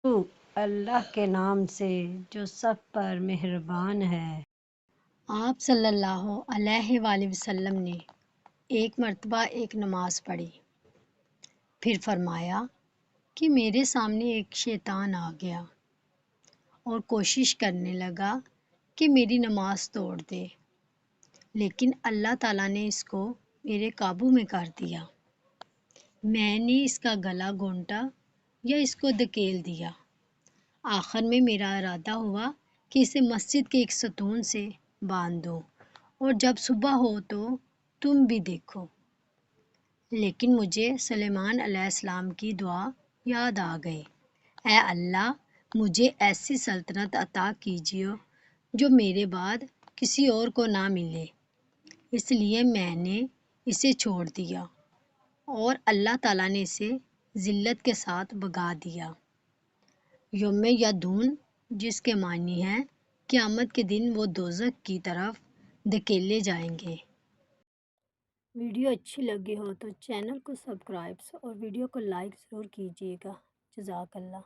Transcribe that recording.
شروع اللہ کے نام سے جو سب پر مہربان ہے۔ آپ صلی اللہ علیہ وآلہ وسلم نے ایک مرتبہ ایک نماز پڑھی، پھر فرمایا کہ میرے سامنے ایک شیطان آ گیا اور کوشش کرنے لگا کہ میری نماز توڑ دے، لیکن اللہ تعالیٰ نے اس کو میرے قابو میں کر دیا۔ میں نے اس کا گلا گھونٹا یا اس کو دھکیل دیا۔ آخر میں میرا ارادہ ہوا کہ اسے مسجد کے ایک ستون سے باندھ دو اور جب صبح ہو تو تم بھی دیکھو۔ لیکن مجھے سلیمان علیہ السلام کی دعا یاد آ گئی، اے اللہ مجھے ایسی سلطنت عطا کیجیے جو میرے بعد کسی اور کو نہ ملے۔ اس لیے میں نے اسے چھوڑ دیا اور اللہ تعالیٰ نے اسے ذلت کے ساتھ بھگا دیا۔ یوم یدون، جس کے معنی ہے قیامت کے دن وہ دوزخ کی طرف دھکیلے جائیں گے۔ ویڈیو اچھی لگی ہو تو چینل کو سبسکرائب اور ویڈیو کو لائک ضرور کیجیے گا۔ جزاک اللہ۔